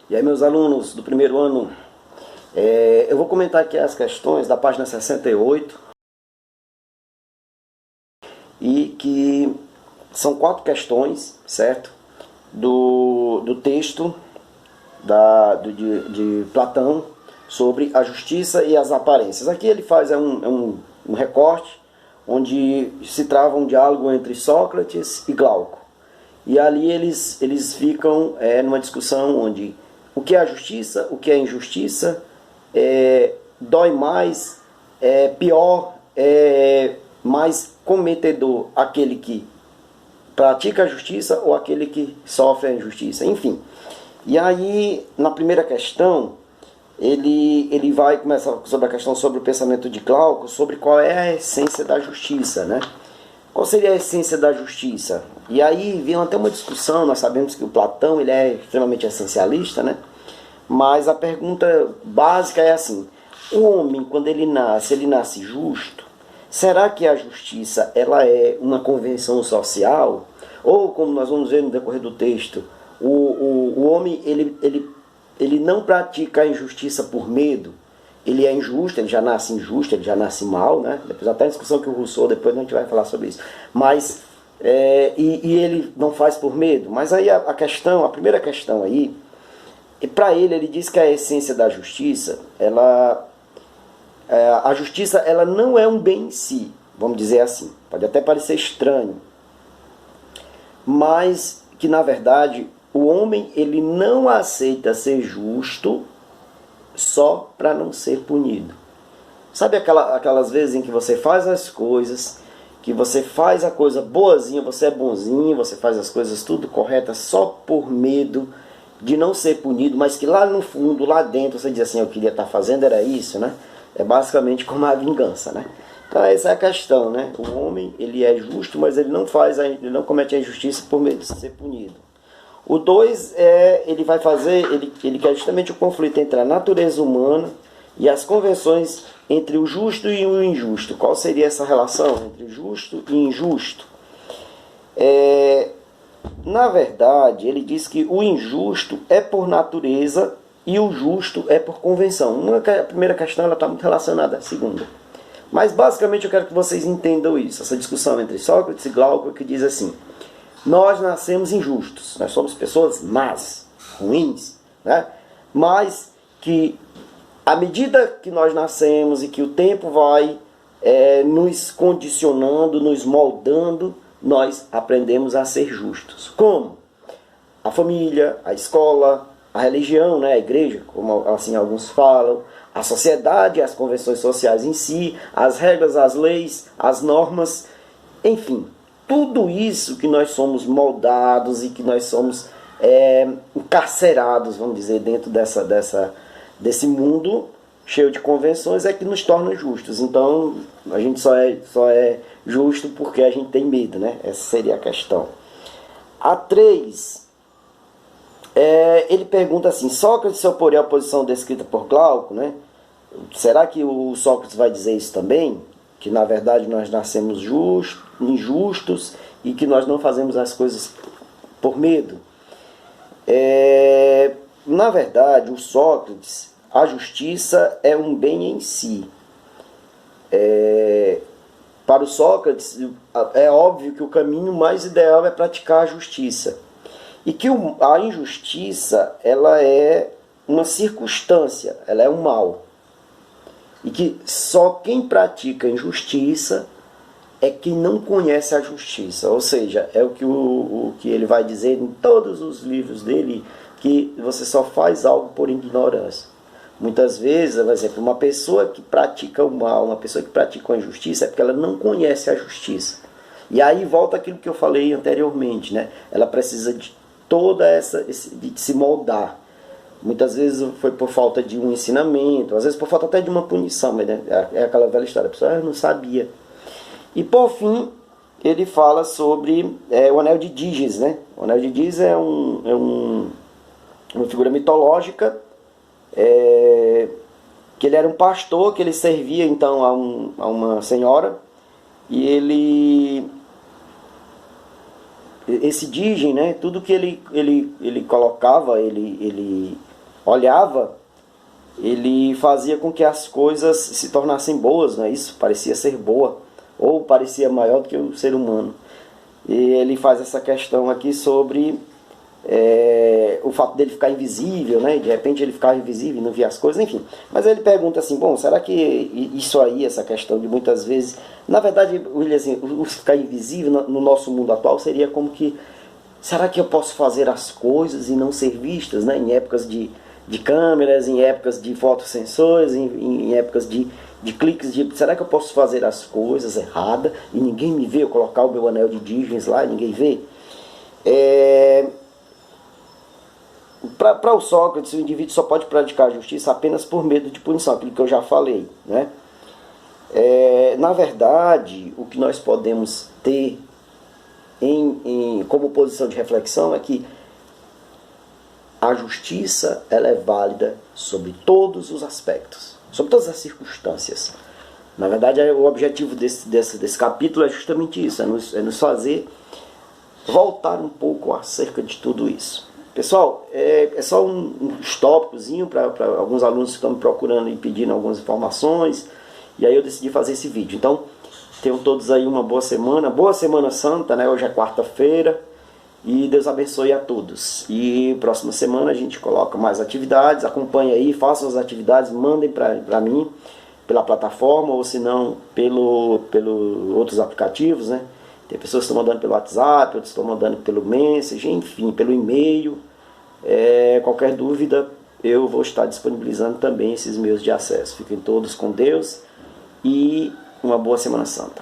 E aí, meus alunos do primeiro ano, eu vou comentar aqui as questões da página 68 e que são 4 questões, certo? Do texto de Platão sobre a justiça e as aparências. Aqui ele faz um recorte onde se trava um diálogo entre Sócrates e Glauco. E ali eles ficam numa discussão onde o que é a justiça, o que é a injustiça, dói mais, é pior, é mais cometedor aquele que pratica a justiça ou aquele que sofre a injustiça, enfim. E aí, na primeira questão, ele vai começar sobre a questão sobre o pensamento de Glauco, sobre qual é a essência da justiça, né? Qual seria a essência da justiça? E aí vem até uma discussão, nós sabemos que o Platão ele é extremamente essencialista, né? Mas a pergunta básica é assim: o homem, quando ele nasce justo? Será que a justiça ela é uma convenção social? Ou, como nós vamos ver no decorrer do texto, o homem ele não pratica a injustiça por medo? Ele é injusto, ele já nasce injusto, ele já nasce mal, né? Depois até a discussão que o Rousseau, depois a gente vai falar sobre isso. Mas, e ele não faz por medo. Mas aí a primeira questão aí, para ele diz que a essência da justiça, a justiça ela não é um bem em si, vamos dizer assim. Pode até parecer estranho, mas que na verdade o homem ele não aceita ser justo só para não ser punido. Sabe aquelas vezes em que você faz as coisas, que você faz a coisa boazinha, você é bonzinho, você faz as coisas tudo corretas só por medo de não ser punido, mas que lá no fundo, lá dentro, você diz assim, eu queria estar fazendo, era isso, né? É basicamente como a vingança, né? Então essa é a questão, né? O homem, ele é justo, mas ele não comete a injustiça por medo de ser punido. O 2 ele vai fazer, ele quer justamente o conflito entre a natureza humana e as convenções entre o justo e o injusto. Qual seria essa relação entre justo e injusto? Na verdade, ele diz que o injusto é por natureza e o justo é por convenção. A primeira questão está muito relacionada à segunda. Mas basicamente eu quero que vocês entendam isso. Essa discussão entre Sócrates e Glauco que diz assim: nós nascemos injustos, nós somos pessoas más, ruins, né? Mas que à medida que nós nascemos e que o tempo vai nos condicionando, nos moldando, nós aprendemos a ser justos. Como? A família, a escola, a religião, né? A igreja, como assim alguns falam, a sociedade, as convenções sociais em si, as regras, as leis, as normas, enfim. Tudo isso que nós somos moldados e que nós somos encarcerados, vamos dizer, dentro desse mundo cheio de convenções é que nos torna justos. Então, a gente só é justo porque a gente tem medo, né? Essa seria a questão. A 3, ele pergunta assim: Sócrates se oporia à posição descrita por Glauco, né? Será que o Sócrates vai dizer isso também? Que na verdade nós nascemos injustos e que nós não fazemos as coisas por medo? Na verdade, o Sócrates, a justiça é um bem em si. Para o Sócrates, é óbvio que o caminho mais ideal é praticar a justiça. E que a injustiça, ela é uma circunstância, ela é um mal. E que só quem pratica injustiça é quem não conhece a justiça. Ou seja, é o que ele vai dizer em todos os livros dele, que você só faz algo por ignorância. Muitas vezes, por exemplo, uma pessoa que pratica o mal, uma pessoa que pratica a injustiça, é porque ela não conhece a justiça. E aí volta aquilo que eu falei anteriormente, né? Ela precisa de de se moldar. Muitas vezes foi por falta de um ensinamento, às vezes por falta até de uma punição, mas né? É aquela velha história, a pessoa não sabia. E por fim, ele fala sobre o Anel de Díges, né? O Anel de Díges é uma figura mitológica, que ele era um pastor, que ele servia então a uma senhora, e esse Dígem, né? Tudo que ele colocava, ele olhava, ele fazia com que as coisas se tornassem boas, não é isso? Parecia ser boa, ou parecia maior do que o ser humano. E ele faz essa questão aqui sobre o fato dele ficar invisível, né? De repente ele ficava invisível e não via as coisas, enfim. Mas ele pergunta assim, bom, será que isso aí, essa questão de muitas vezes... Na verdade, assim, o ficar invisível no nosso mundo atual seria como que... Será que eu posso fazer as coisas e não ser vistas, né? Em épocas de câmeras, em épocas de fotossensores, em épocas de cliques será que eu posso fazer as coisas erradas e ninguém me vê? Eu colocar o meu anel de dígitos lá e ninguém vê? Para o Sócrates, o indivíduo só pode praticar a justiça apenas por medo de punição, aquilo que eu já falei, né? Na verdade, o que nós podemos ter como posição de reflexão é que a justiça ela é válida sobre todos os aspectos, sobre todas as circunstâncias. Na verdade, o objetivo desse capítulo é justamente isso, é nos fazer voltar um pouco acerca de tudo isso. Pessoal, é só uns tópicozinho para alguns alunos que estão me procurando e pedindo algumas informações, e aí eu decidi fazer esse vídeo. Então, tenham todos aí uma boa Semana Santa, né? Hoje é quarta-feira, e Deus abençoe a todos. E próxima semana a gente coloca mais atividades, acompanhe aí, façam as atividades, mandem para mim, pela plataforma, ou se não, pelo outros aplicativos, né? Tem pessoas que estão mandando pelo WhatsApp, outros estão mandando pelo Messenger, enfim, pelo e-mail. Qualquer dúvida, eu vou estar disponibilizando também esses meios de acesso. Fiquem todos com Deus e uma boa Semana Santa.